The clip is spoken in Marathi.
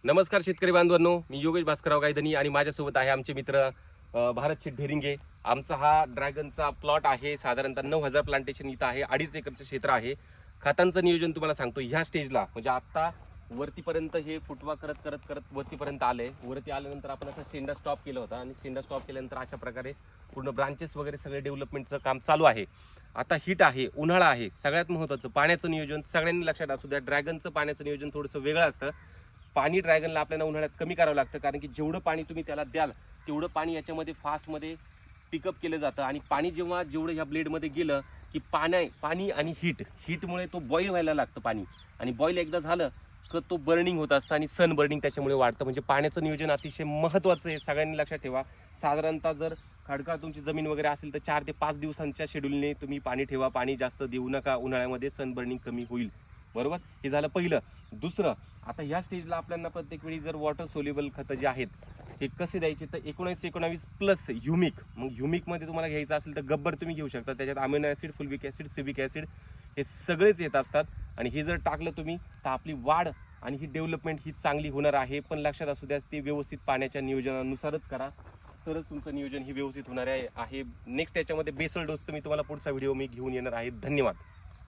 नमस्कार शेतकरी बांधवांनो, मी योगेश भास्करराव गायधनी आणि माझ्यासोबत आहे आमचे मित्र भारत शेठ ढेरिंगे। आमचा हा ड्रॅगनचा प्लॉट आहे। साधारणतः 9000 प्लांटेशन इथं आहे। 2.5 एकरचं क्षेत्र आहे। खतांचं नियोजन तुम्हाला सांगतो, ह्या स्टेजला म्हणजे आता वरतीपर्यंत हे फुटवा करत करत करत वरतीपर्यंत आले। वरती आल्यानंतर आपण असा शेंडा स्टॉप केला होता आणि शेंडा स्टॉप केल्यानंतर अशा प्रकारे पूर्ण ब्रांचेस वगैरे सगळे डेव्हलपमेंटचं काम चालू आहे। आता हीट आहे, उन्हाळा आहे, सगळ्यात महत्त्वाचं पाण्याचं नियोजन सगळ्यांनी लक्षात असू द्या। ड्रॅगनचं पाण्याचं नियोजन थोडंसं वेगळं असतं। पाणी ड्रॅगनला आपल्याला उन्हाळ्यात कमी करावं लागतं, कारण की जेवढं पाणी तुम्ही त्याला द्याल तेवढं पाणी याच्यामध्ये फास्टमध्ये पिकअप केलं जातं। आणि पाणी जेवढं ह्या ब्लेडमध्ये गेलं की पाणी आणि हीटमुळे तो बॉईल व्हायला लागतं पाणी, आणि बॉईल एकदा झालं तर तो बर्निंग होत असतं आणि सन बर्निंग त्याच्यामुळे वाढतं। म्हणजे पाण्याचं नियोजन अतिशय महत्त्वाचं आहे, सगळ्यांनी लक्षात ठेवा। साधारणतः जर खडकाळ तुमची जमीन वगैरे असेल तर 4 ते 5 दिवसांच्या शेड्यूलने तुम्ही पाणी ठेवा। पाणी जास्त देऊ नका, उन्हाळ्यामध्ये सन बर्निंग कमी होईल, बरोबर। हे झालं पहिलं। दुसरं, आता ह्या स्टेजला आपल्याला प्रत्येक वेळी जर वॉटर सोल्युबल खतं जे आहेत हे कसे द्यायचे, तर 19-19 प्लस ह्युमिक। मग ह्युमिकमध्ये तुम्हाला घ्यायचं असेल तर गब्बर तुम्ही घेऊ शकता, त्याच्यात अमिनो ॲसिड, फुल्विक ॲसिड, सिबिक ॲसिड हे सगळेच येत असतात। आणि हे जर टाकलं तुम्ही तर आपली वाढ आणि ही डेव्हलपमेंट ही चांगली होणार आहे। पण लक्षात असू द्या, ते व्यवस्थित पाण्याच्या नियोजनानुसारच करा, तरच तुमचं नियोजन ही व्यवस्थित होणार आहे। नेक्स्ट याच्यामध्ये बेसल डोसचं मी तुम्हाला पुढचा व्हिडिओ घेऊन येणार आहे। धन्यवाद।